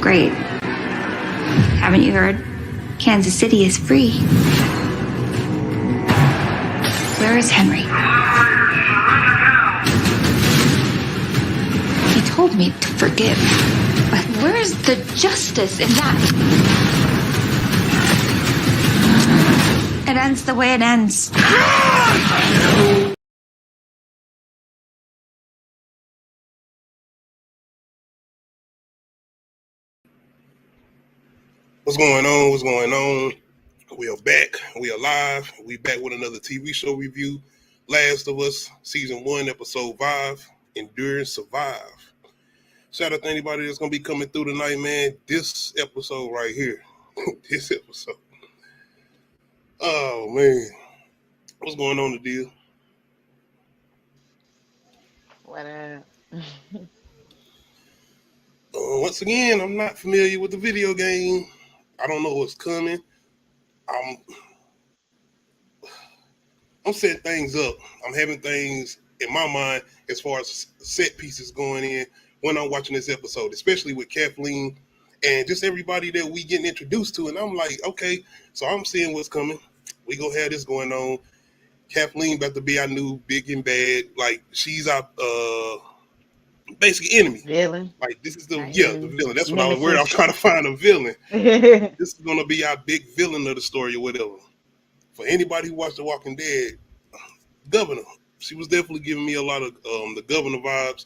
Great. Haven't you heard? Kansas City is free. Where is Henry? He told me to forgive. But where is the justice in that? It ends the way it ends. What's going on? What's going on? We are back. We are live. We back with another TV show review. Last of Us, Season 1, Episode 5, Endure, Survive. Shout out to anybody that's going to be coming through tonight, man. This episode right here. This episode. Oh, man. What's going on, Nadia? What up? Once again, I'm not familiar with the video game. I don't know what's coming. I'm setting things up. I'm having things in my mind as far as set pieces going in when I'm watching this episode, especially with Kathleen and just everybody that we getting introduced to. And I'm like, okay, so I'm seeing what's coming. We gonna have this going on. Kathleen about to be our new big and bad. Like, she's our basic enemy. Villain. Like, this is the villain. That's what I was Nemesis. worried. I was trying to find a villain. This is gonna be our big villain of the story or whatever. For anybody who watched The Walking Dead, Governor, she was definitely giving me a lot of the Governor vibes.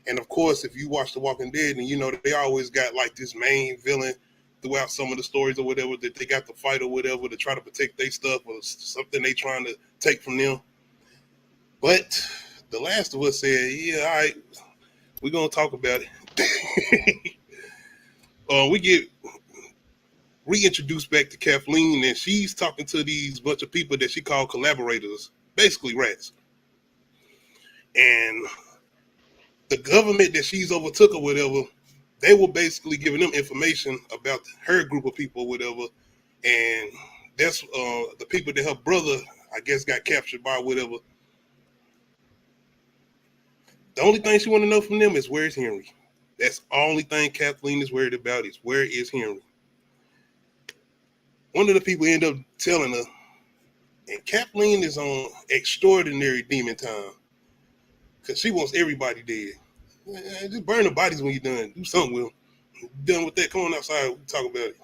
And of course, if you watch The Walking Dead, and you know they always got like this main villain throughout some of the stories or whatever, that they got to fight or whatever to try to protect their stuff or something they trying to take from them. But The Last of Us said, yeah, all right, we're going to talk about it. We get reintroduced back to Kathleen, and she's talking to these bunch of people that she called collaborators, basically rats. And the government that she's overtook or whatever, they were basically giving them information about her group of people or whatever. And that's the people that her brother, I guess, got captured by or whatever. The only thing she want to know from them is, where's Henry? That's the only thing Kathleen is worried about, is where is Henry? One of the people end up telling her, and Kathleen is on extraordinary demon time because she wants everybody dead. Just burn the bodies when you're done. Do something with them. Done with that, come on outside, we talk about it.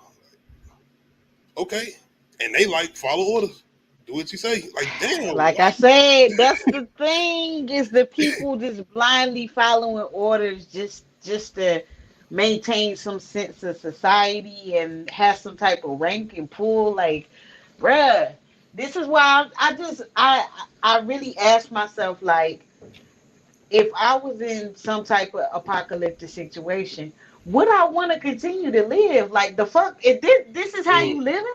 Okay. And they like, follow orders. Do what you say. Like, damn. Like I said, that's the thing, is the people just blindly following orders just to maintain some sense of society and have some type of rank and pull. Like, bruh, this is why I really asked myself, like, if I was in some type of apocalyptic situation, would I want to continue to live? Like, the fuck, if this is how you living?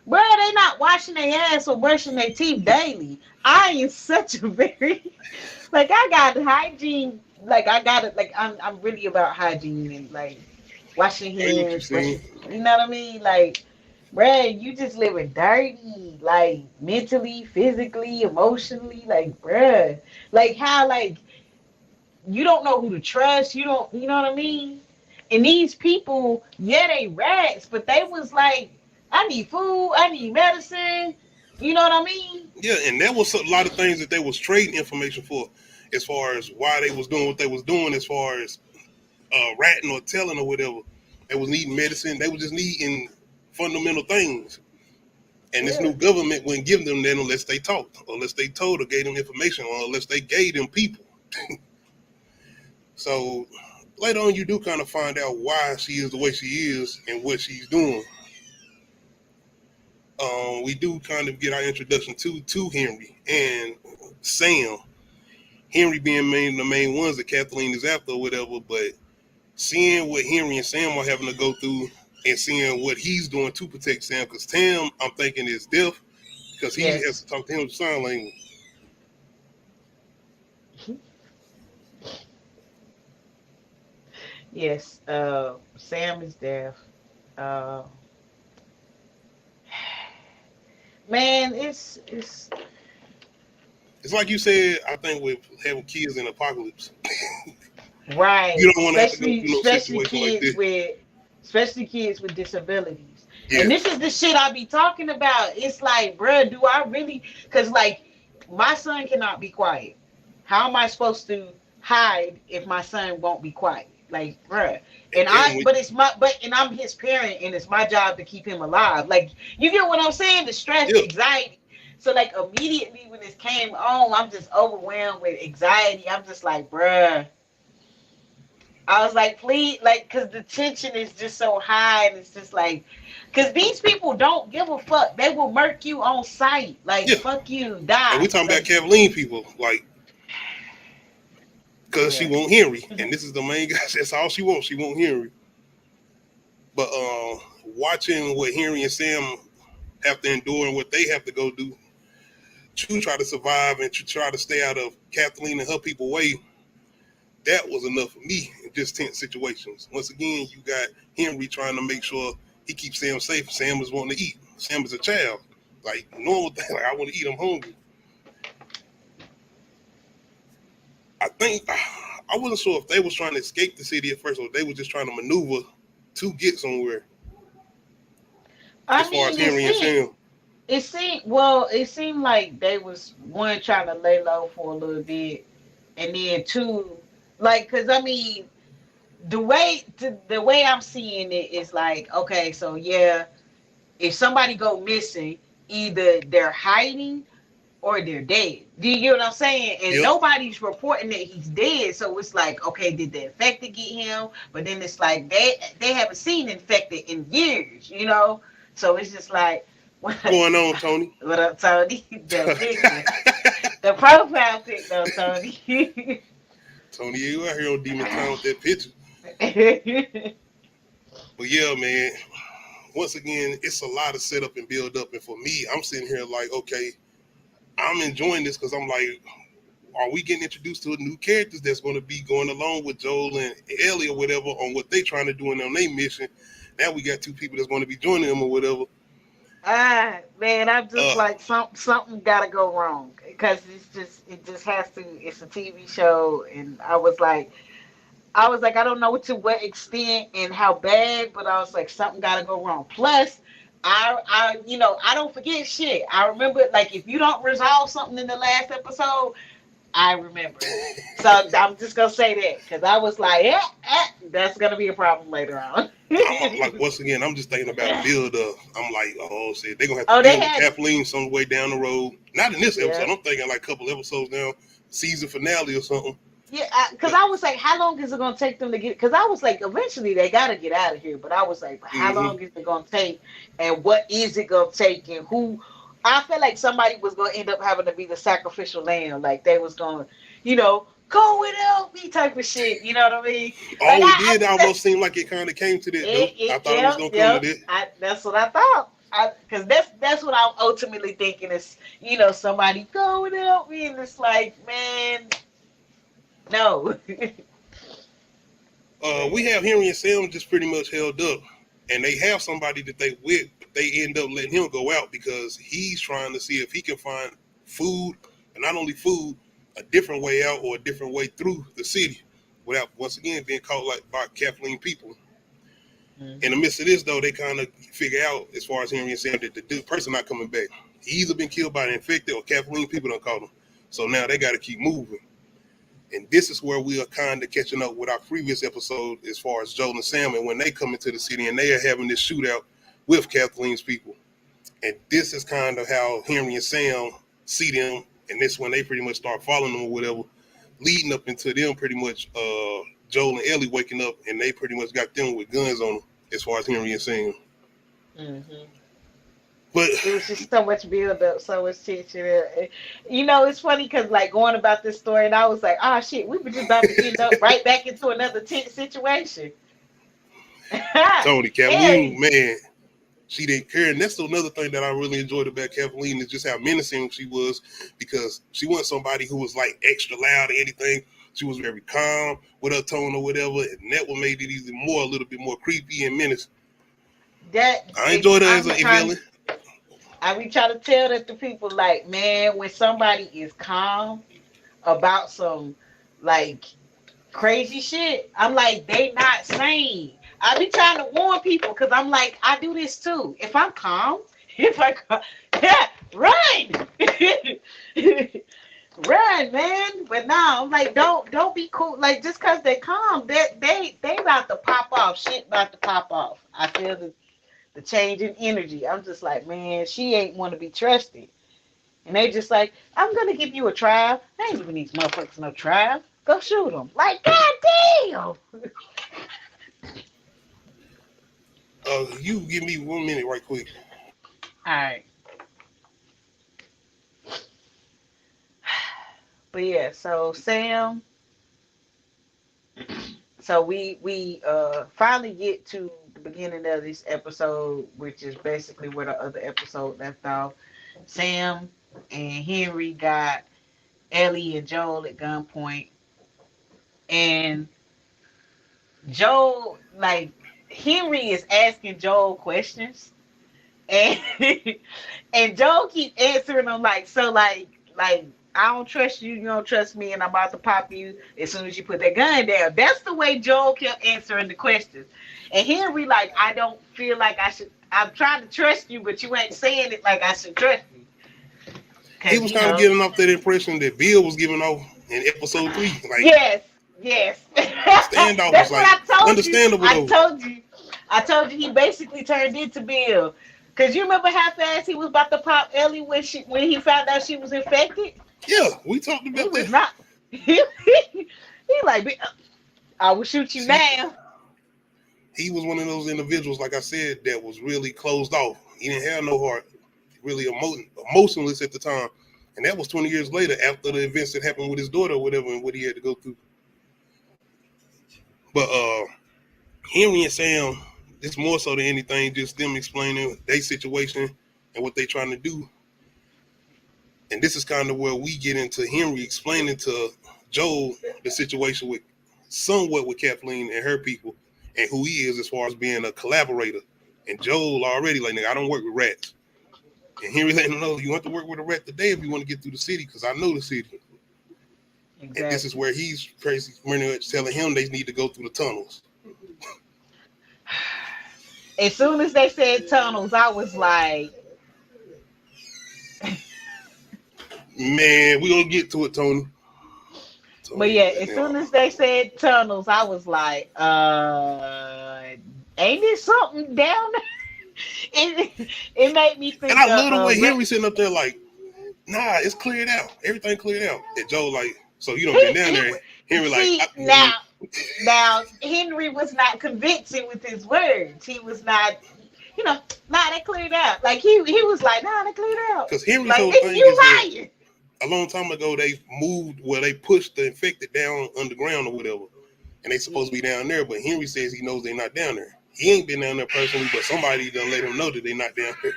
Bro, they not washing their ass or brushing their teeth daily. I am such a very, like, I got hygiene. Like, I got it. Like, I'm really about hygiene and like washing hands. You know what I mean? Like, bruh, you just living dirty, like mentally, physically, emotionally. Like, bruh, like how, like, you don't know who to trust. You know what I mean? And these people, yeah, they rats, but they was like, I need food, I need medicine. You know what I mean? Yeah, and there was a lot of things that they was trading information for, as far as why they was doing what they was doing, as far as ratting or telling or whatever. They was needing medicine. They was just needing fundamental things. And this new government wouldn't give them that unless they talked, unless they told or gave them information, or unless they gave them people. So later on, you do kind of find out why she is the way she is and what she's doing. We do kind of get our introduction to Henry and Sam. Henry being the main ones that Kathleen is after or whatever, but seeing what Henry and Sam are having to go through and seeing what he's doing to protect Sam, because Tam, I'm thinking, is deaf because he has to talk to him sign language. Yes, Sam is deaf. Man, it's like you said, I think, with having kids in apocalypse. right. You don't want to have to go through no Especially situation like kids this. especially kids with disabilities. Yeah. And this is the shit I be talking about. It's like, bruh, do I really? Because like, my son cannot be quiet. How am I supposed to hide if my son won't be quiet? Like, bruh. And And I'm his parent, and it's my job to keep him alive. Like, you get what I'm saying? The stress, Yeah. anxiety. So like immediately when this came on, I'm just overwhelmed with anxiety. I'm just like, bruh. I was like, please, like, cause the tension is just so high, and it's just like, cause these people don't give a fuck. They will murk you on sight. Like, Yeah. fuck you, die. And we talking like, about Kathleen people, like, because she Yeah. won't Henry, and this is the main guy. That's all she wants. She won't Henry. But watching what Henry and Sam have to endure and what they have to go do to try to survive and to try to stay out of Kathleen and her people way, that was enough for me in just tense situations. Once again, you got Henry trying to make sure he keeps Sam safe. Sam is wanting to eat. Sam is a child. Like, normal thing, like, I want to eat, I'm hungry. I think, I wasn't sure if they was trying to escape the city at first or they were just trying to maneuver to get somewhere. As far as Henry and Sam. It seemed like they was one trying to lay low for a little bit, and then two, like, cause I mean, the way I'm seeing it is like, okay, so yeah, if somebody go missing, either they're hiding or they're dead. Do you get what I'm saying? And Yep. nobody's reporting that he's dead, so it's like, okay, did the infected get him? But then it's like they haven't seen infected in years, you know. So it's just like, What's going on, Tony? what up, Tony? The picture. The profile pic, though, Tony. Tony, you out here on Demon Town with that picture. But yeah, man, once again, it's a lot of setup and build up. And for me, I'm sitting here like, okay, I'm enjoying this because I'm like, are we getting introduced to new characters that's going to be going along with Joel and Ellie or whatever on what they trying to do on their mission? Now we got two people that's going to be joining them or whatever. Man, I'm just like, something gotta go wrong, because it just has to. It's a TV show, and I was like, I don't know to what extent and how bad, but I was like, something gotta go wrong. Plus, I don't forget shit. I remember, like, if you don't resolve something in the last episode, I remember. So I'm just gonna say that, because I was like, that's gonna be a problem later on. Like, once again, I'm just thinking about the build up. I'm like, oh shit, they're gonna have to deal with Kathleen some way down the road. Not in this episode. I'm thinking like a couple episodes down, season finale or something. Yeah, because I was like, how long is it gonna take them to get? Because I was like, eventually they gotta get out of here. But I was like, how long is it gonna take? And what is it gonna take? And who? I feel like somebody was gonna end up having to be the sacrificial lamb. Like they was gonna, go without me type of shit. You know what I mean? Like, it did almost seem like it kind of came to that. I thought it was gonna come to that. That's what I thought. Because that's what I'm ultimately thinking is, somebody go without me, and it's like, man, no. We have Henry and Sam just pretty much held up, and they have somebody that they with. They end up letting him go out because he's trying to see if he can find food, and not only food, a different way out or a different way through the city without, once again, being caught like by Kathleen people. In the midst of this, though, they kind of figure out, as far as Henry and Sam, that the person not coming back. He either been killed by the infected or Kathleen people don't call him. So now they got to keep moving. And this is where we are kind of catching up with our previous episode as far as Joel and Sam, and when they come into the city and they are having this shootout with Kathleen's people. And this is kind of how Henry and Sam see them, and this when they pretty much start following them or whatever, leading up into them pretty much Joel and Ellie waking up, and they pretty much got them with guns on them as far as Henry and Sam. But it was just so much build up, so much tension. It's funny because like going about this story, and I was like, oh shit, we were just about to end up right back into another tense situation. Tony, Kathleen, man, she didn't care. And that's another thing that I really enjoyed about Kathleen is just how menacing she was, because she wasn't somebody who was like extra loud or anything. She was very calm with her tone or whatever, and that what made it even more, a little bit more creepy and menacing. I enjoyed her as a villain. I be trying to tell that to people, like, man, when somebody is calm about some like crazy shit, I'm like, they not sane. I be trying to warn people because I'm like, I do this too. If I'm calm, if I yeah, run. Run, man. But no, I'm like, don't be cool. Like just cause they calm, they about to pop off. Shit about to pop off. I feel the change in energy. I'm just like, man, she ain't want to be trusted. And they just like, I'm gonna give you a trial. I ain't giving these motherfuckers no trial. Go shoot them. Like, goddamn. You give me 1 minute right quick. All right. But yeah, so Sam. So we finally get to the beginning of this episode, which is basically where the other episode left off. Sam and Henry got Ellie and Joel at gunpoint, and Joel, like, Henry is asking Joel questions, and and Joel keep answering them like, so like I don't trust you, you don't trust me, and I'm about to pop you as soon as you put that gun down. That's the way Joel kept answering the questions. And Henry, like, I don't feel like I should. I'm trying to trust you, but you ain't saying it like I should trust you. He was kind of getting off that impression that Bill was giving off in episode 3. Like, yes. Standoff That's was what like I told understandable. you. I told you he basically turned into Bill. Cause you remember how fast he was about to pop Ellie when he found out she was infected? Yeah, we talked about He was that. not. He like, I will shoot you now. He was one of those individuals, like I said, that was really closed off. He didn't have no heart, really emotionless at the time. And that was 20 years later after the events that happened with his daughter or whatever and what he had to go through. But Henry and Sam, it's more so than anything, just them explaining their situation and what they're trying to do. And this is kind of where we get into Henry explaining to Joel the situation with Kathleen and her people and who he is as far as being a collaborator. And Joel already like, nigga, I don't work with rats. And Henry letting him know, you want to work with a rat today if you want to get through the city, because I know the city. Exactly. And this is where he's crazy, telling him they need to go through the tunnels. As soon as they said tunnels, I was like, man, we're going to get to it, Tony. But yeah, as soon as they said tunnels, I was like, ain't there something down there? It made me think. And I love the way Henry sitting up there like, nah, it's cleared out. Everything cleared out. And Joe like, so you don't been down there. Henry like, now Henry was not convincing with his words. He was not, they cleared out. Like he was like, nah, they cleared out. Because Henry's whole thing is that a long time ago they moved where they pushed the infected down underground or whatever, and they supposed to be down there. But Henry says he knows they're not down there. He ain't been down there personally, but somebody done let him know that they're not down there.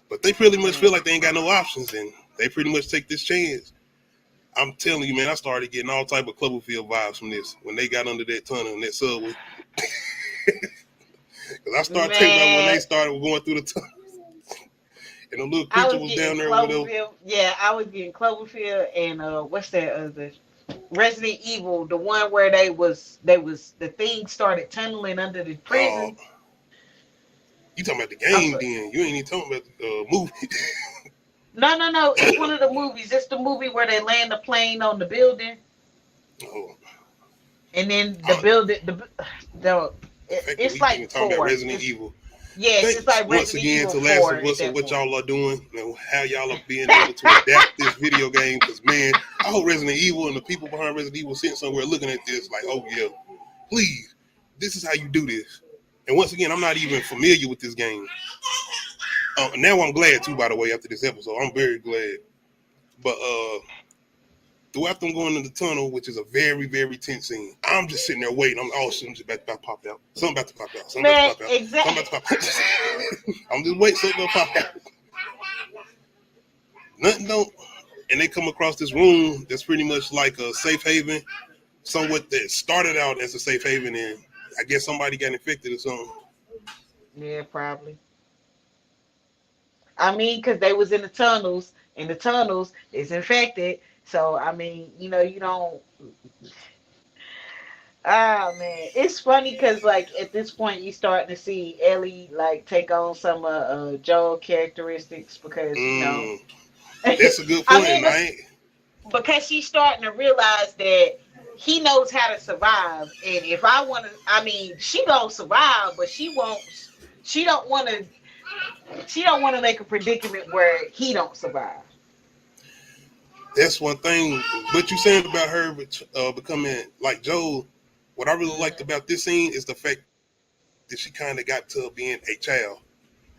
But they pretty much feel like they ain't got no options, and they pretty much take this chance. I'm telling you, man, I started getting all type of Cloverfield vibes from this when they got under that tunnel and that subway. Because I started taking about when they started going through the tunnel. And the little creature was down there. Yeah, I was getting Cloverfield and what's that other? Resident Evil, the one where the thing started tunneling under the prison. You talking about the game then? You ain't even talking about the movie. No. It's one of the movies. It's the movie where they land the plane on the building. Oh. And then the building, it's like talking about Resident Evil. Yes, it's like once again Evil to Last of Us and what y'all are doing and how y'all are being able to adapt this video game. Because man, I hope Resident Evil and the people behind Resident Evil sitting somewhere looking at this like, oh yeah, please, this is how you do this. And once again, I'm not even familiar with this game. Now I'm glad too, by the way, after this episode. I'm very glad. But throughout them going in the tunnel, which is a very, very tense scene, I'm just sitting there waiting. Something's about to pop out. Something about to pop out. Something about to pop out. Exactly. Something about to pop out. I'm just waiting. Something gonna pop out. Nothing don't. And they come across this room that's pretty much like a safe haven. Somewhat that started out as a safe haven, and I guess somebody got infected or something. Yeah, probably. I mean, because they was in the tunnels, and the tunnels is infected. So, I mean, you don't. Ah man, it's funny because like at this point you starting to see Ellie like take on some Joel characteristics because Mm, that's a good I point, mean man. because she's starting to realize that he knows how to survive, and if I want to, I mean she gonna survive, but she won't. She don't want to. She don't want to make a predicament where he don't survive. That's one thing. But you saying about her becoming like Joel, what I really liked Mhm. about this scene is the fact that she kind of got to being a child,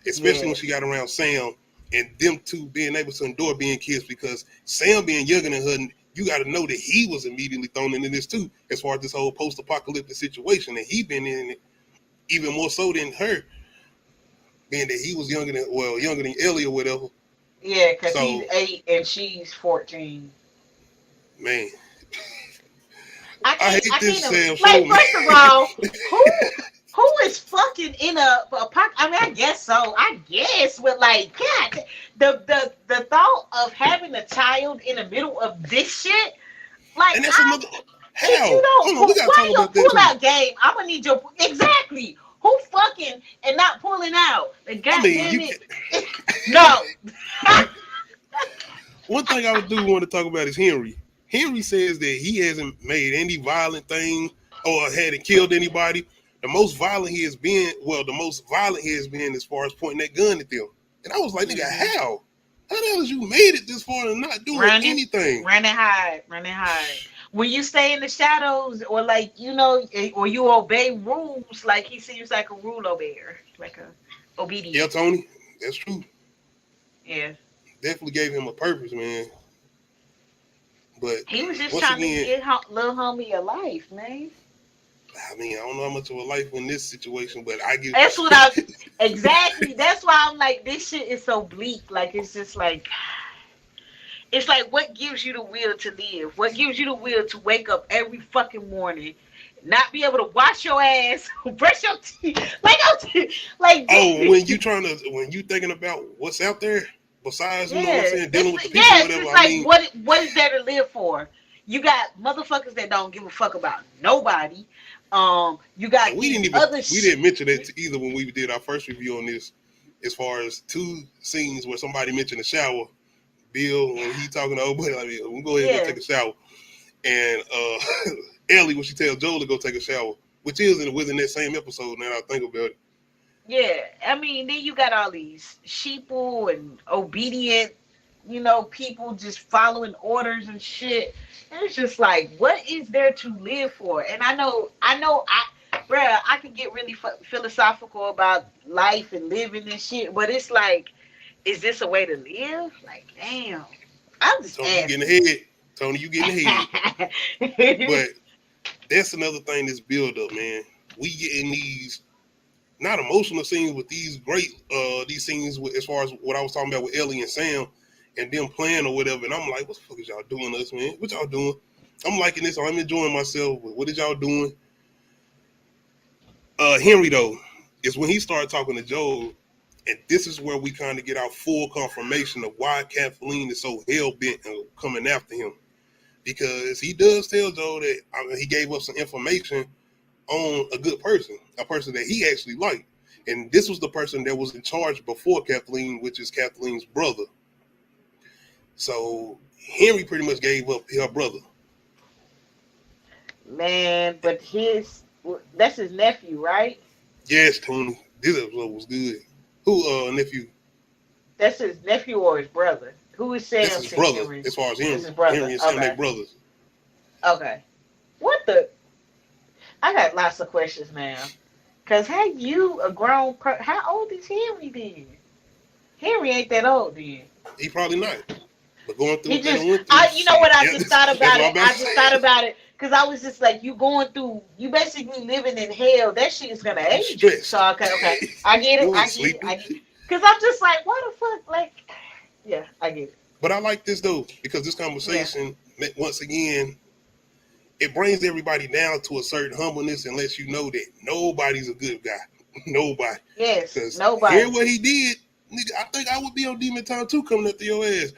especially when she Yes. got around Sam and them two being able to endure being kids because Sam being younger than her, you got to know that he was immediately thrown into this too, as far as this whole post-apocalyptic situation, and he been in it even more so than her, being that he was younger than Ellie or whatever. Yeah, because he's So 8 and she's 14. man, I I can't. hate I this can't. Sam show, Like, man. first of all, who is fucking in a pocket? I mean, I guess so. I guess, but like, God, the thought of having a child in the middle of this shit, like, And that's another. if you How? don't Hold on, we pull, gotta why talk your about that pull too. out game? I'm gonna need your exactly. Who fucking and not pulling out? The I mean, goddamn you can. it. No. You one thing I do want to talk about is Henry. Henry says that he hasn't made any violent thing or hadn't killed anybody. The most violent he has been, the most violent he has been as far as pointing that gun at them. And I was like, nigga, hmm how? How the hell has you made it this far and not doing Running, anything? running hide. When you stay in the shadows, or like or you obey rules, like he seems like a rule obeyer, like a Yeah, obedient. Tony, that's true. Yeah, Definitely gave him a purpose, man. But he was just once trying to again, get little homie a life, man. I mean, I don't know how much of a life in this situation, but I give. That's what I exactly. That's why I'm like, this shit is so bleak. Like it's just like it's like what gives you the will to live? What gives you the will to wake up every fucking morning, not be able to wash your ass, brush your teeth, like Oh, when you thinking about what's out there besides, you know what I'm yeah, saying, dealing with the people, or it's whatever. just I like mean, what is there to live for? You got motherfuckers that don't give a fuck about nobody. You got and these other we didn't mention that either when we did our first review on this. As far as two scenes where somebody mentioned the shower, Bill when he talking to old buddy like, we'll go ahead and go yeah, take a shower, and Ellie when she tells Joel to go take a shower, which is within that same episode. Now that I think about it. yeah. I mean, then you got all these sheeple and obedient, people just following orders and shit. And it's just like, what is there to live for? And bruh, I could get really philosophical about life and living and shit, but it's like, is this a way to live? Like, damn. I'm just Tony, you getting asking. ahead. Tony, you getting ahead. But that's another thing that's build up, man. We getting these not emotional scenes with these great these scenes with, as far as what I was talking about with Ellie and Sam and them playing or whatever. And I'm like, what the fuck is y'all doing to us, man? What y'all doing? I'm liking this. I'm enjoying myself. But what is y'all doing? Henry though is when he started talking to Joel, and this is where we kind of get our full confirmation of why Kathleen is so hell bent on coming after him. Because he does tell Joel that he gave up some information on a good person, a person that he actually liked. And this was the person that was in charge before Kathleen, which is Kathleen's brother. So Henry pretty much gave up her brother. Man, but that's his nephew, right? Yes, Tony, this episode was good. Who nephew? That's his nephew or his brother. Who is That's Sam his to brother. Henry? As far as It's Henry, his brother. Henry and Sam, they Okay. brothers. Okay. What the? I got lots of questions now. Cause how you a how old is Henry then? Henry ain't that old then. He probably not. But going through He what they just, done went through, you know what? shit. I Yeah, just thought that's about what I'm it. about I to just thought say. about it because I was just like, you basically living in hell. That shit is gonna You age you. stressed. So okay, I get it. You I ain't get it. sleeping. Because I'm just like, what the fuck? Like, yeah, I get it. But I like this though, because this Yeah. conversation, once again, it brings everybody down to a certain humbleness and lets you know that nobody's a good guy. Nobody. Yes. Because hearing Nobody. what he did, nigga, I think I would be on Demon Time too coming after your ass.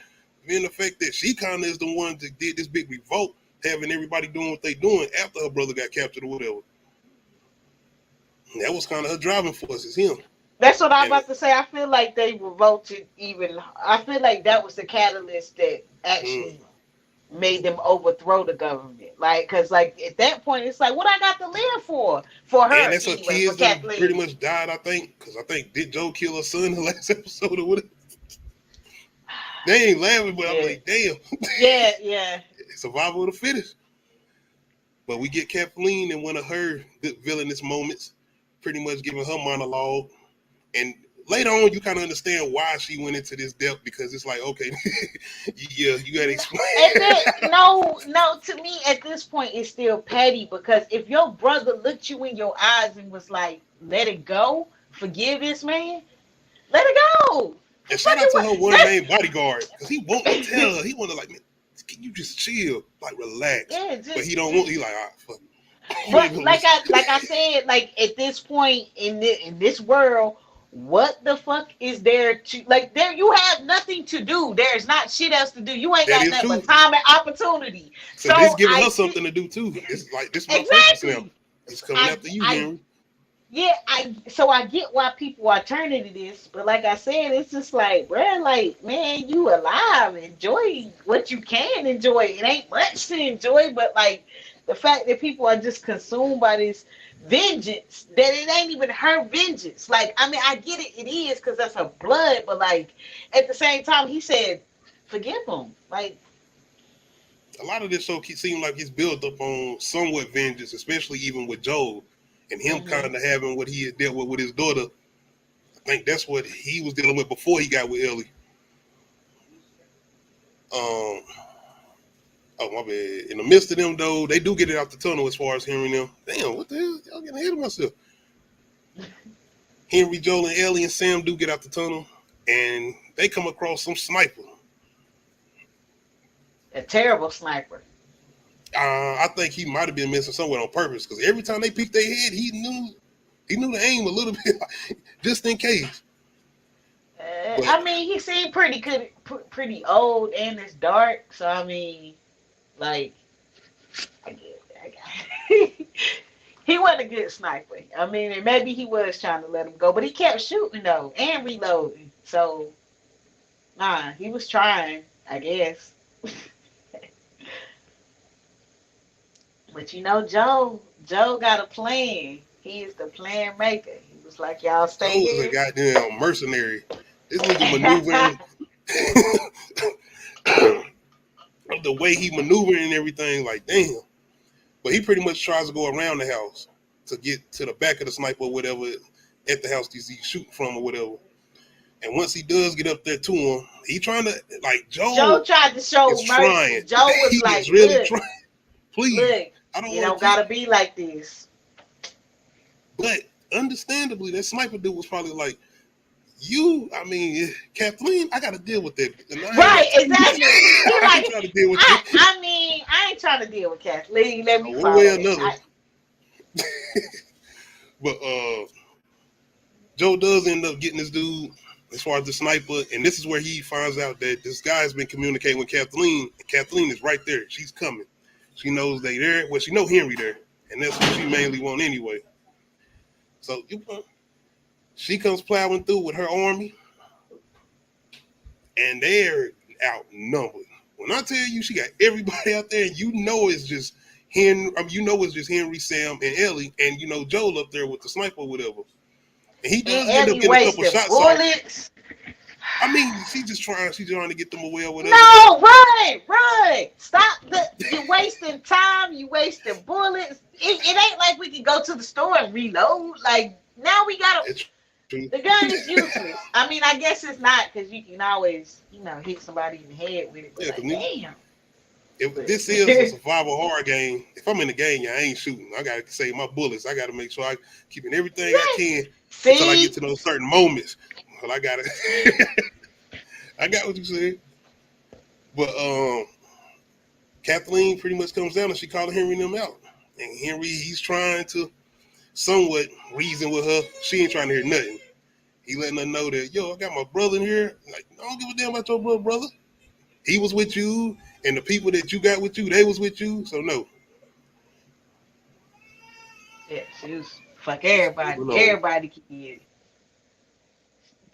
Being the fact that she kind of is the one that did this big revolt having everybody doing what they doing after her brother got captured or whatever. And that was kind of her driving force, is him. That's what I'm And about to say. I feel like they revolted even. I feel like that was the catalyst that actually made them overthrow the government. Like, because like at that point, it's like, what I got to live for her. and that's her anyway, kids for that Kathleen. pretty much died, I think. Because I think, did Joe kill her son in the last episode or whatever? They ain't laughing, but I'm like, damn. Yeah. Survival of the fittest. But we get Kathleen in one of her good villainous moments, pretty much giving her monologue. And later on, you kind of understand why she went into this depth, because it's like, okay, yeah, you got to explain. And then, no, to me at this point, it's still petty, because if your brother looked you in your eyes and was like, let it go, forgive this man, let it go. And shout out to her one-name bodyguard, because he won't tell her. He want to like, man, can you just chill, like relax? Yeah, but he don't want. He like, all right, fuck. But like I said, like at this point in this world, what the fuck is there to like? There you have nothing to do. There's not shit else to do. You ain't got nothing but time and opportunity. So this giving her something to do too. It's like this my purpose now. It's coming after you, Henry. Yeah, I get why people are turning to this, but like I said, it's just like, bro, like, man, you alive, enjoy what you can enjoy. It ain't much to enjoy, but like the fact that people are just consumed by this vengeance, that it ain't even her vengeance. Like, I mean, I get it is because that's her blood, but like at the same time, he said, forgive him. Like, a lot of this show seems like it's built up on somewhat vengeance, especially even with Joel. And him kind of having what he had dealt with his daughter. I think that's what he was dealing with before he got with Ellie. Oh, my bad. In the midst of them, though, they do get it out the tunnel as far as Henry and them. Damn, what the hell? Y'all getting ahead of myself. Henry, Joel, and Ellie and Sam do get out the tunnel, and they come across some sniper. A terrible sniper. I think he might have been missing somewhere on purpose, because every time they peeked their head, he knew to aim a little bit, just in case. I mean, he seemed pretty old, and it's dark. So I mean, like, I get he wasn't a good sniper. I mean, and maybe he was trying to let him go, but he kept shooting though and reloading. So, he was trying, I guess. But you know, Joe got a plan. He is the plan maker. He was like, y'all stay here. Joe is a goddamn mercenary. This nigga maneuvering. The way he maneuvering and everything, like, damn. But he pretty much tries to go around the house to get to the back of the sniper or whatever at the house he's shooting from or whatever. And once he does get up there to him, he trying to, like, Joe tried to show mercy. Trying. Joe was he like, is really look, trying. Please. Look, I don't you don't gotta be like this. But understandably, that sniper dude was probably like, Kathleen, I gotta deal with that. Right, exactly. I ain't trying to deal with that. I mean, I ain't trying to deal with Kathleen. Let me one way or another. But Joe does end up getting this dude as far as the sniper, and this is where he finds out that this guy's been communicating with Kathleen. Kathleen is right there. She's coming. She knows they there. Well, she know Henry there, and that's what she mainly want anyway. So she comes plowing through with her army, and they're outnumbered. When I tell you she got everybody out there, and you know it's just Henry, Sam, and Ellie, and you know Joel up there with the sniper or whatever. And he does end up getting a couple shots off. I mean, she's trying to get them away or whatever. No, run! Stop! You're wasting time. You wasting bullets. It ain't like we can go to the store and reload. Like, now we gotta. The gun is useless. I mean, I guess it's not, because you can always, hit somebody in the head with it. But damn. If this is a survival horror game, if I'm in the game, I ain't shooting. I gotta save my bullets. I gotta make sure I'm keeping everything I can until I get to those certain moments. Well, I got it. I got what you said. But Kathleen pretty much comes down and she calling Henry and them out. And Henry, he's trying to somewhat reason with her. She ain't trying to hear nothing. He letting her know that, I got my brother in here. Like, I don't give a damn about your brother. He was with you, And the people that you got with you, they was with you. So no. Yeah, she was fuck everybody. No. Everybody kid.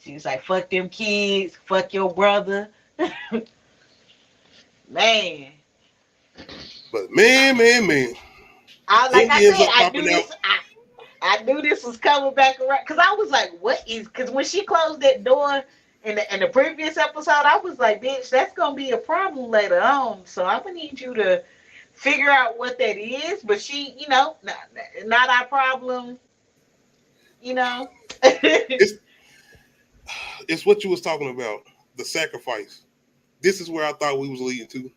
She was like, fuck them kids, fuck your brother. Man. But man. Like I Kobe ends said, up popping out. I knew this was coming back around because I was like, what is? Because when she closed that door in the previous episode, I was like, bitch, that's gonna be a problem later on. So I'm gonna need you to figure out what that is. But she, not our problem. It's what you was talking about, the sacrifice. This is where I thought we was leading to.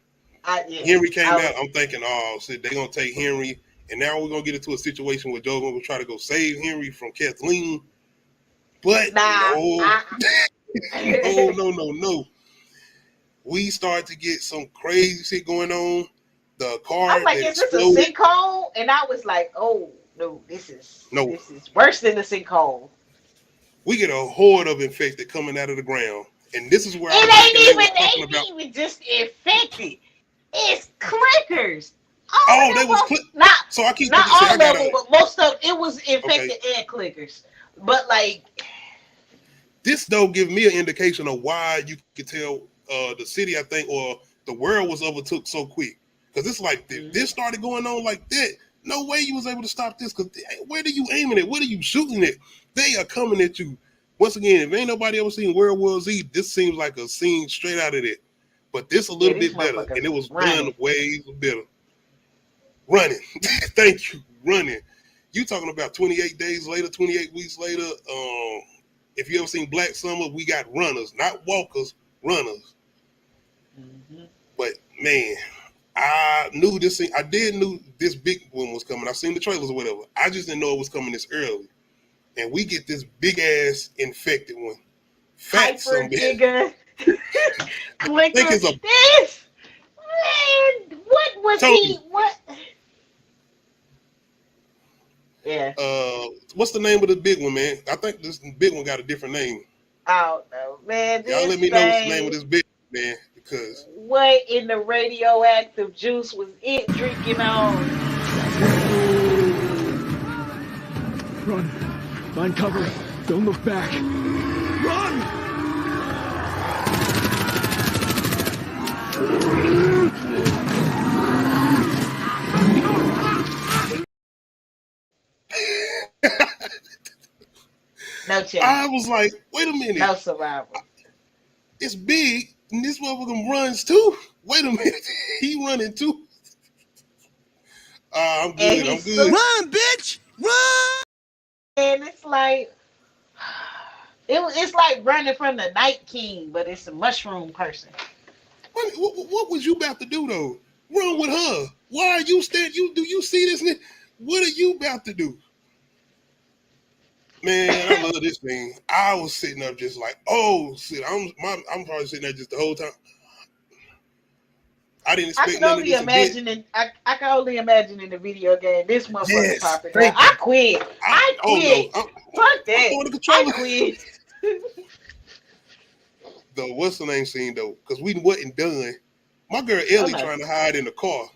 Henry came out. I'm thinking, oh shit, they're gonna take Henry, and now we're gonna get into a situation where Joe will try to go save Henry from Kathleen. But no. We start to get some crazy shit going on. The car. I'm like, is this a sinkhole? And I was like, oh no, this is worse than the sinkhole. We get a horde of infected coming out of the ground, and this is where it ain't even just infected. It's clickers. They was so I keep not all of them, but most of it was infected and clickers. But like, this though give me an indication of why you could tell the city, I think, or the world was overtook so quick. Because it's like this started going on like that. No way you was able to stop this. Because where are you aiming at? What are you shooting at? They are coming at you. Once again, if ain't nobody ever seen World War Z, this seems like a scene straight out of it. But this a little bit better, and it was done way better. Running, thank you, running. You talking about 28 days later, 28 weeks later? If you ever seen Black Summer, we got runners, not walkers, runners. Mm-hmm. But man, I knew this thing. I did knew this big one was coming. I seen the trailers or whatever. I just didn't know it was coming this early. And we get this big ass infected one. Fat Hyper Giga. Clicker. This man, what was he? What? Yeah. What's the name of the big one, man? I think this big one got a different name. I don't know, man. Y'all let me know the name of this big man, because what in the radioactive juice was it drinking on? Run. Find cover. Don't look back. Run! No chance. I was like, wait a minute. No survival. It's big, and this motherfucker runs too. Wait a minute. He running too. I'm good. I'm good. Run, bitch! Run! And it's like it's like running from the Night King, but it's a mushroom person. What was you about to do though? Run with her. Why are you standing? Do you see this? What are you about to do? Man, I love this thing. I was sitting up just like, oh shit. I'm probably sitting there just the whole time. I didn't expect none of this. I can only imagine in the video game this motherfucker popping out. I quit. I quit. Fuck that. I quit. The what's the name scene though? Because we wasn't done. My girl Ellie trying to hide in the car,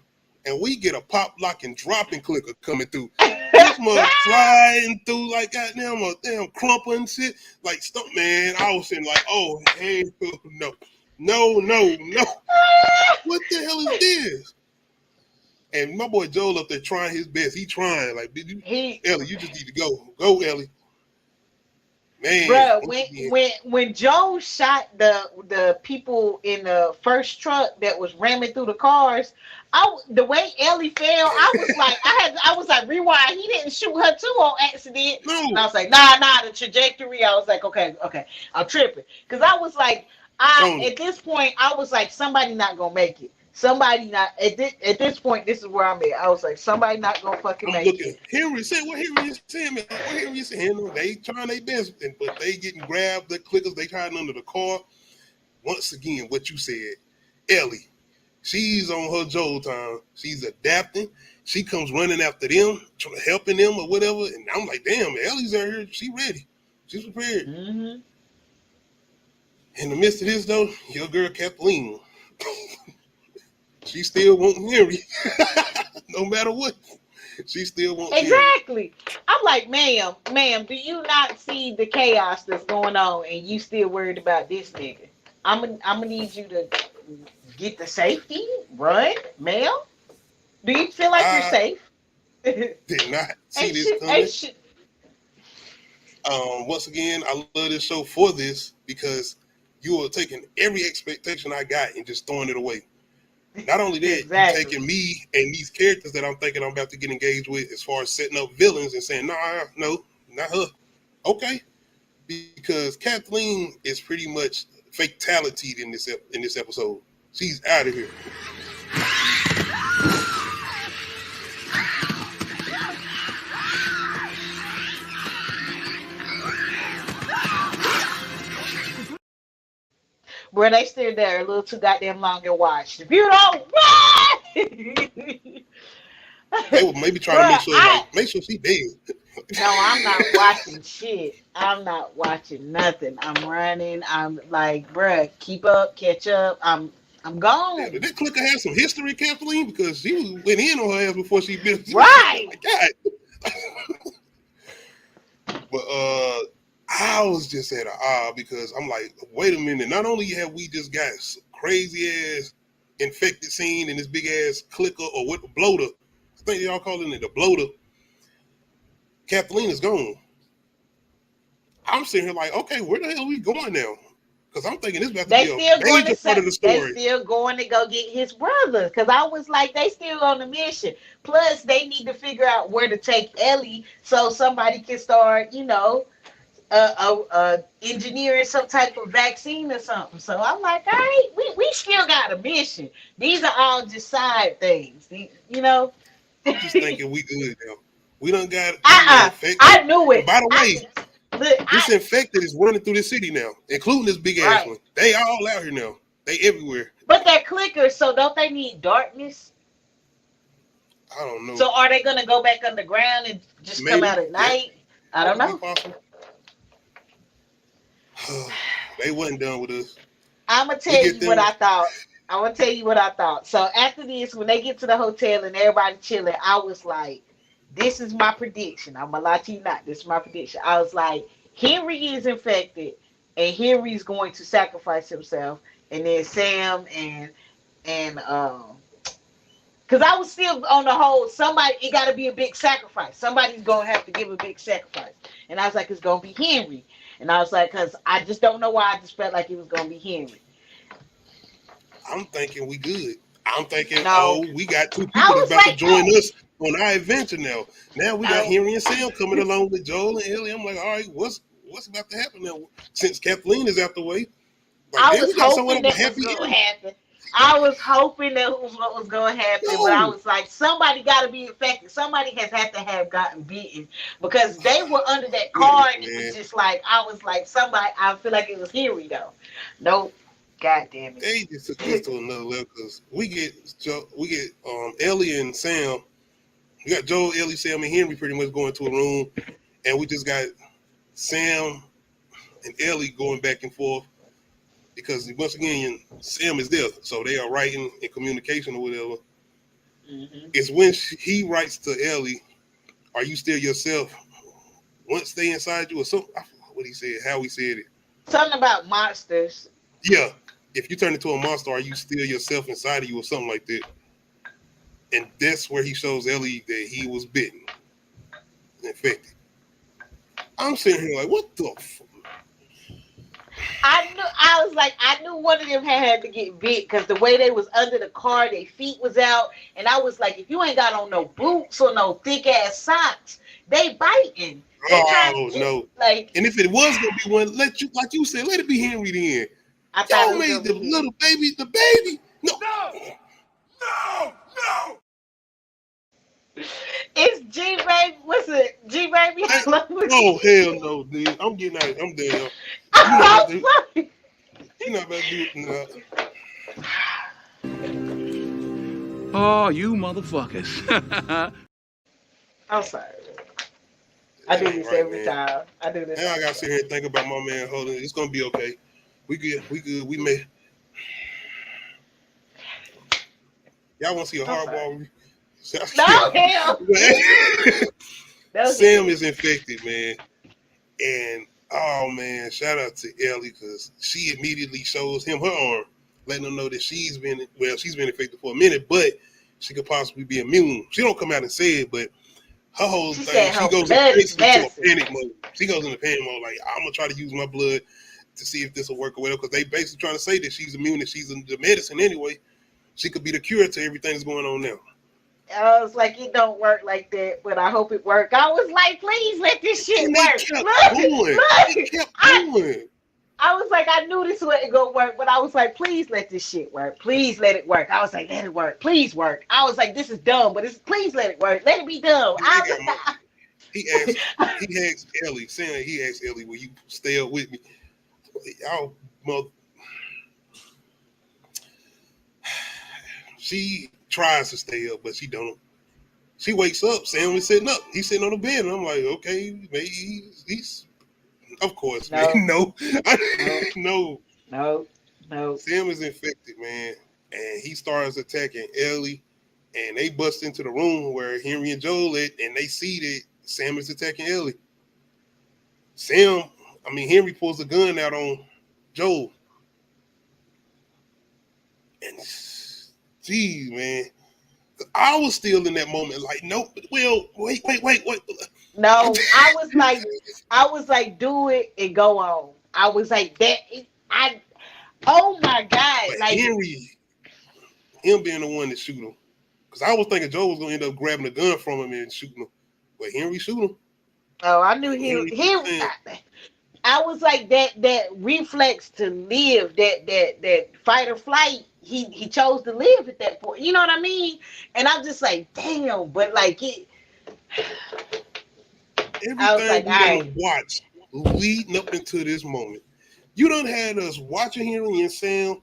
and we get a pop, lock, and dropping clicker coming through. This mother flying through like goddamn a damn crumper and shit. Like stuff, man. I was saying like, oh hey, no. What the hell is this? And my boy Joel up there trying his best. He trying like, Ellie, you just need to go. Go, Ellie. Man, bro, when Joe shot the people in the first truck that was ramming through the cars, the way Ellie fell, I was like, rewind. He didn't shoot her too on accident. No. And I was like, nah, the trajectory. I was like, okay, I'm tripping, because I was like, at this point, I was like, somebody not gonna make it. Somebody not at this point. This is where I'm at. I was like, somebody not gonna fucking make it. Henry said, "What Henry is saying? What Henry is saying? They trying their best, but they getting grabbed. The clickers, they hiding under the car. Once again, what you said, Ellie, she's on her Joel time. She's adapting. She comes running after them, helping them or whatever. And I'm like, damn, Ellie's out here. She ready. She's prepared. Mm-hmm. In the midst of this, though, your girl Kathleen." She still won't Henry. No matter what. She still won't Henry. Exactly. I'm like, ma'am, do you not see the chaos that's going on and you still worried about this nigga? I'm gonna need you to get the safety, run, ma'am. Do you feel like you're safe? Did not see this coming. Once again, I love this show for this because you are taking every expectation I got and just throwing it away. Not only that, Exactly. you're taking me and these characters that I'm thinking I'm about to get engaged with as far as setting up villains and saying, no, not her. Okay. Because Kathleen is pretty much fatality in this episode. She's out of here. Where they stood there a little too goddamn long and watched. If you don't They were maybe trying to make sure she dead. No, I'm not watching shit. I'm not watching nothing. I'm running. I'm like, bruh, keep up, catch up. I'm gone. Yeah, did that clicker have some history, Kathleen? Because she went in on her ass before she built. Right. God. But I was just at an because I'm like, wait a minute. Not only have we just got crazy ass infected scene in this big ass clicker or what the bloater. I think y'all calling it the bloater. Kathleen is gone. I'm sitting here like, okay, where the hell are we going now? Because I'm thinking this about to be a major part of the story. They still going to go get his brother. Because I was like, they still on the mission. Plus, they need to figure out where to take Ellie so somebody can start, engineering some type of vaccine or something. So I'm like, all right, we still got a mission. These are all just side things, I'm just thinking we good now. We done got infected. I knew it. And by the way, this infected is running through the city now, including this big ass one. They all out here now. They everywhere. But they're clickers, so don't they need darkness? I don't know. So are they gonna go back underground and just come out at night? I don't know. They wasn't done with us. I'm gonna tell you what I thought. So after this, when they get to the hotel and everybody chilling, I was like, this is my prediction. I'm gonna lie to you not. This is my prediction. I was like, Henry is infected and Henry's going to sacrifice himself, and then Sam and because I was still on the whole, it got to be a big sacrifice. Somebody's going to have to give a big sacrifice. And I was like, it's going to be Henry. And I was like, because I just don't know why I just felt like it was going to be Henry. I'm thinking we good. I'm thinking, we got two people that's about to join us on our adventure now. Now we got Henry and Sam coming along with Joel and Ellie. I'm like, all right, what's about to happen now? Since Kathleen is out the way. Like, I was hoping that was going to happen. I was hoping that was what was going to happen, but I was like, somebody got to be infected. Somebody has had to have gotten beaten because they were under that car, and it was just like, I was like, somebody. I feel like it was Henry though. Nope. God damn it. They just took this to another level because we get Ellie and Sam. We got Joel, Ellie, Sam, and Henry pretty much going to a room, and we just got Sam and Ellie going back and forth. Because once again, Sam is there, so they are writing in communication or whatever. Mm-hmm. It's when he writes to Ellie, "Are you still yourself? Once they inside you," or something. I forgot what he said, how he said it. Something about monsters. Yeah, if you turn into a monster, are you still yourself inside of you, or something like that? And that's where he shows Ellie that he was bitten, infected. I'm sitting here like, what the fuck? I knew one of them had to get bit because the way they was under the car, their feet was out, and I was like, if you ain't got on no boots or no thick ass socks, they biting. No. Like, and if it was gonna be one, like you said, let it be Henry then. Y'all made the little baby, the baby. No. It's G baby. What's it? G baby. Oh hell no, dude. I'm getting out. I'm dead. You're not about to do it. Oh, you motherfuckers. I'm sorry. I do this every time. I do this. Now I gotta sit here and think about my man holding. It's gonna be okay. We good. We good. We may. Y'all want to see a I'm hardball? No hell. No Sam hell. is infected, man. And oh man, shout out to Ellie because she immediately shows him her arm, letting him know that she's been infected for a minute, but she could possibly be immune. She don't come out and say it, but her whole She thing, said she her goes blood is basically to a medicine. panic mode. She goes into panic mode, like I'm gonna try to use my blood to see if this will work or whatever, because they basically trying to say that she's immune and she's in the medicine anyway. She could be the cure to everything that's going on now. I was like, it don't work like that, but I hope it work. I was like, please let this shit And they work. kept Look, going. They look. kept going. I was like, I knew this wasn't gonna work, but I was like, please let this shit work. Please let it work. I was like, let it work. Please work. I was like, this is dumb, but please let it work. Let it be dumb. They got more. He asked Ellie, saying he asked Ellie, will you stay up with me? Y'all mother. She tries to stay up, but she don't. She wakes up, Sam is sitting up. He's sitting on the bed, and I'm like, okay, maybe he's of course, No. man. No. No. Sam is infected, man. And he starts attacking Ellie, and they bust into the room where Henry and Joel at, and they see that Sam is attacking Ellie. Henry pulls a gun out on Joel. And geez, man. I was still in that moment, like, no, well, wait. No, I was like, do it and go on. I was like, oh my God. But Like, Henry, him being the one to shoot him. Because I was thinking Joe was going to end up grabbing the gun from him and shooting him. But Henry shoot him. oh, I knew I was like that reflex to live, that fight or flight. He chose to live at that point. You know what I mean? And I'm just like, damn. But like it, Everything I was like, we done watched leading up into this moment. You done had us watching Henry and Sam,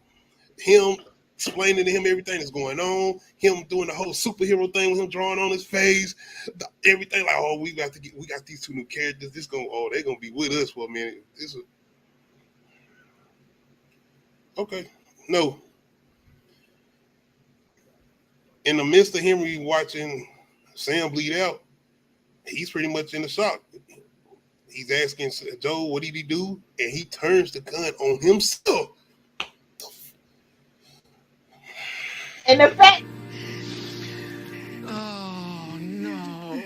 him explaining to him everything that's going on, him doing the whole superhero thing with him drawing on his face, everything like, oh, we got these two new characters. They're gonna be with us for a minute. Okay. No. In the midst of Henry watching Sam bleed out, he's pretty much in the shock. He's asking Joe, what did he do? And he turns the gun on himself. and the fact. Oh, no.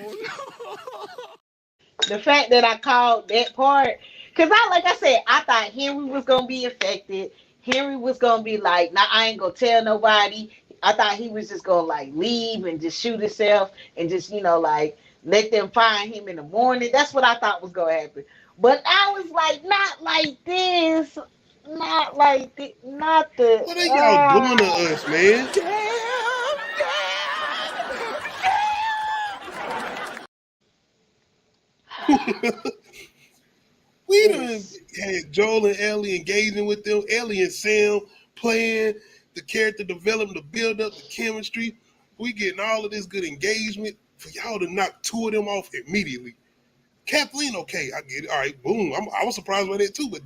The fact that I called that part, because like I said, I thought Henry was gonna be affected. Henry was gonna be like, nah, I ain't gonna tell nobody. I thought he was just gonna like leave and just shoot himself and just, like let them find him in the morning. That's what I thought was gonna happen. But I was like, not like this. Not like this. Not the. What are y'all doing to us, man? We done had Joel and Ellie engaging with them, Ellie and Sam playing, the character development, the build up, the chemistry. We getting all of this good engagement for y'all to knock two of them off immediately. Kathleen, okay, I get it. All right, boom. I was surprised by that too, but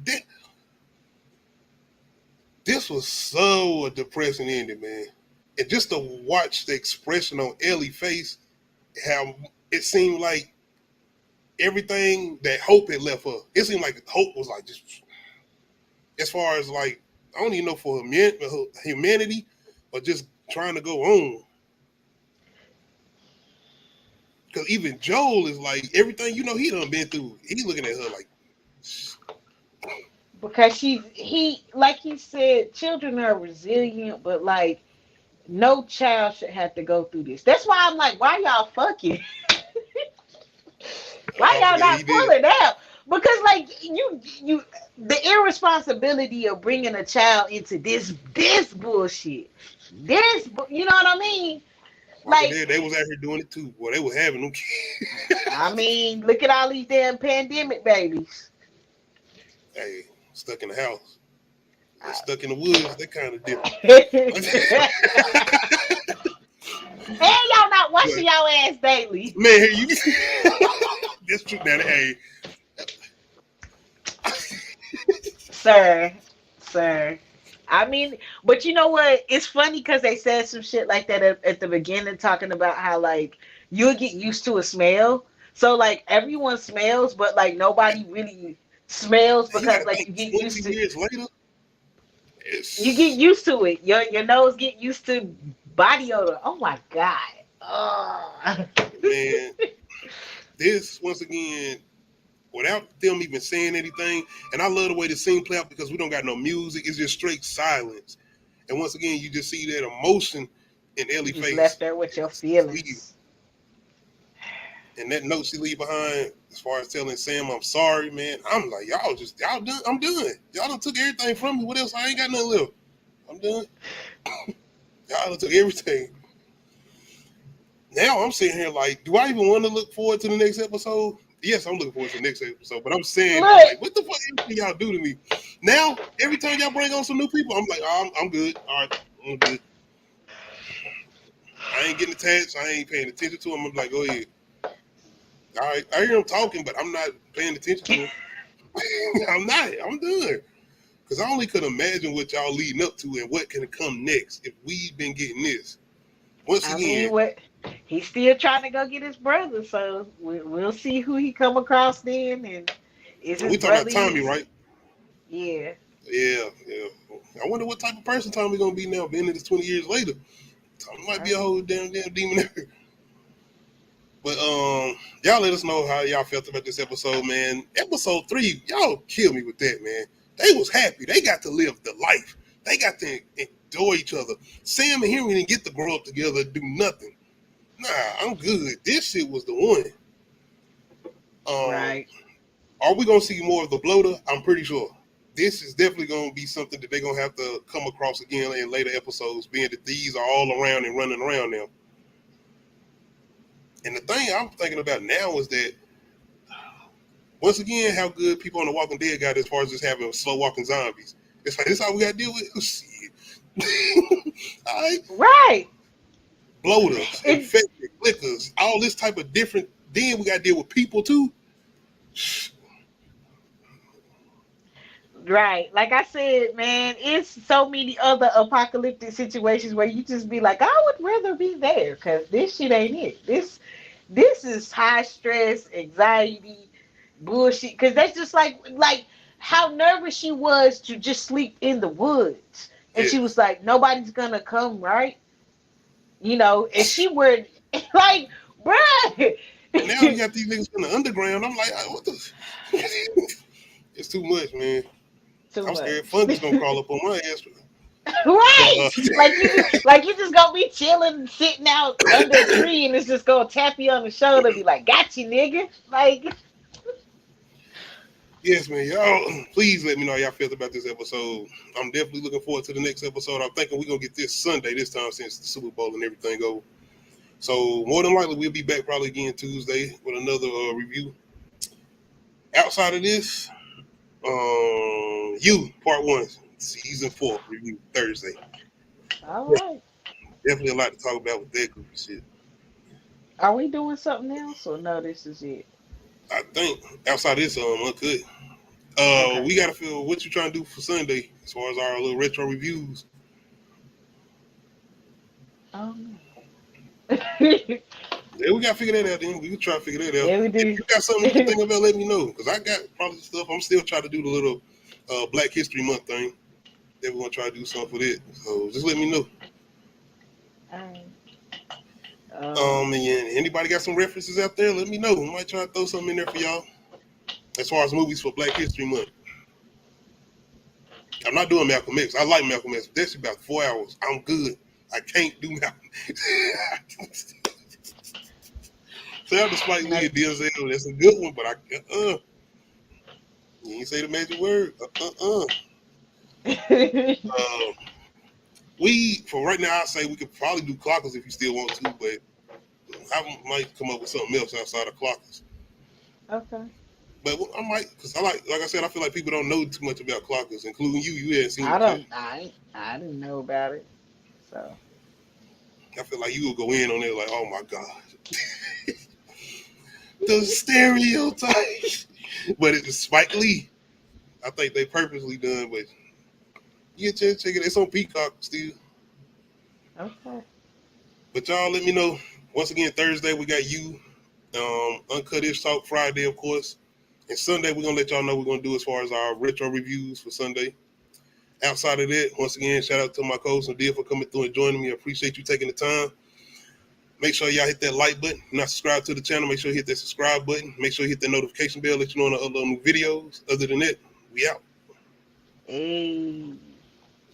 this was so a depressing ending, man. And just to watch the expression on Ellie's face, how it seemed like everything that Hope had left her, it seemed like Hope was like just, as far as like, I don't even know for humanity, or just trying to go on. Because even Joel is like, everything, he done been through, he's looking at her like. Because he like he said, children are resilient, but like no child should have to go through this. That's why I'm like, why y'all fucking? Why y'all not pulling out? Because like you the irresponsibility of bringing a child into this bullshit. You know what I mean? Like they was out here doing it too. Boy, they was having them kids. I mean, look at all these damn pandemic babies. Hey, stuck in the house. They're stuck in the woods. They kind of different. Hey, y'all not washing y'all ass daily. Man, that's true. Now, hey. Sir, I mean, but you know what? It's funny because they said some shit like that at the beginning, talking about how like you'll get used to a smell. So like everyone smells, but like nobody really smells And you got because to like think 20 years later, you get it's used to it. Your nose get used to body odor. Oh my god. Oh. man. This once again, without them even saying anything, and I love the way the scene play out because we don't got no music. It's just straight silence. And once again, you just see that emotion in You Ellie's just face. left there with your She's leaving. feelings. And that note she leave behind, as far as telling Sam, I'm sorry, man. I'm like, y'all done. I'm done. Y'all done took everything from me. What else? I ain't got nothing left. I'm done. Y'all done took everything. Now I'm sitting here like, do I even want to look forward to the next episode? Yes, I'm looking forward to the next episode, but I'm saying, Look. like, what the fuck else can y'all do to me? Now, every time y'all bring on some new people, I'm like, oh, I'm good. All right, I'm good. I ain't getting attached. I ain't paying attention to them. I'm like, go ahead. All right, I hear them talking, but I'm not paying attention to them. I'm not. I'm done. Because I only could imagine what y'all leading up to and what can come next if we've been getting this. Once I again, mean, what he's still trying to go get his brother, so we'll see who he come across then. And is his we talking about brother? Tommy, right? Yeah. Yeah. I wonder what type of person Tommy gonna be now, being in this 20 years later. Tommy might be a whole damn demon. But y'all let us know how y'all felt about this episode, man. Episode 3, y'all kill me with that, man. They was happy. They got to live the life. They got to enjoy each other. Sam and Henry didn't get to grow up together, do nothing. Nah, I'm good. This shit was the one. Right. Are we gonna see more of the bloater? I'm pretty sure. This is definitely gonna be something that they're gonna have to come across again in later episodes, being that these are all around and running around now. And the thing I'm thinking about now is that, once again, how good people on The Walking Dead got as far as just having slow walking zombies. It's like, this how we got to deal with it? Oh, shit. All right. Right. Bloaters, infected, clickers, all this type of different. Then we got to deal with people too. Right. Like I said, man, it's so many other apocalyptic situations where you just be like, I would rather be there because this shit ain't it. This is high stress, anxiety, bullshit. Because that's just like how nervous she was to just sleep in the woods, and Yeah. she was like, nobody's gonna come, right? You know, and she would like, bruh. And now you got these niggas in the underground. I'm like, what the? It's too much, man. Too I'm much. scared fungus gonna crawl up on my ass. Right, like you just gonna be chilling, sitting out under a tree, and it's just gonna tap you on the shoulder, and be like, "Got you, nigga." Like, Yes, man. Y'all, please let me know how y'all felt about this episode. I'm definitely looking forward to the next episode. I'm thinking we're gonna get this Sunday this time since the Super Bowl and everything over. So more than likely we'll be back probably again Tuesday with another review. Outside of this, You Part 1, Season 4 review Thursday. all right, Definitely a lot to talk about with that group of shit. are we doing something else, or no? This is it. I think outside of this, I could. Okay. We gotta feel what you trying to do for Sunday as far as our little retro reviews. Yeah, we gotta figure that out. Then we can try to figure that out. Yeah, we If do. you got something you think about, let me know because I got probably stuff. I'm still trying to do the little Black History Month thing. Then we're gonna try to do something with it. So just let me know. And anybody got some references out there? Let me know. We might try to throw something in there for y'all. As far as movies for Black History Month, I'm not doing Malcolm X. I like Malcolm X. That's about 4 hours. I'm good. I can't do Malcolm X. Tell the Spike Lee and Denzel, that's a good one, but you ain't say the magic word. We for right now, I say we could probably do Clockers if you still want to, but I might come up with something else outside of Clockers. Okay. But I might, because like I said, I feel like people don't know too much about Clockers, including you. You hadn't seen it. I didn't know about it. So I feel like you would go in on it like, oh my God. The stereotype. But it's Spike Lee. I think they purposely done, but You get a chance to check it. It's on Peacock still. Okay. But y'all let me know. Once again, Thursday we got you. Uncut Ish Talk Friday, of course. And Sunday we're gonna let y'all know what we're gonna do as far as our retro reviews for Sunday. Outside of that, once again, shout out to my co-host Nadia for coming through and joining me. I appreciate you taking the time. Make sure y'all hit that like button. If you're not subscribed to the channel, make sure you hit that subscribe button. Make sure you hit that notification bell, let you know when I upload new videos. Other than that, we out. Hey.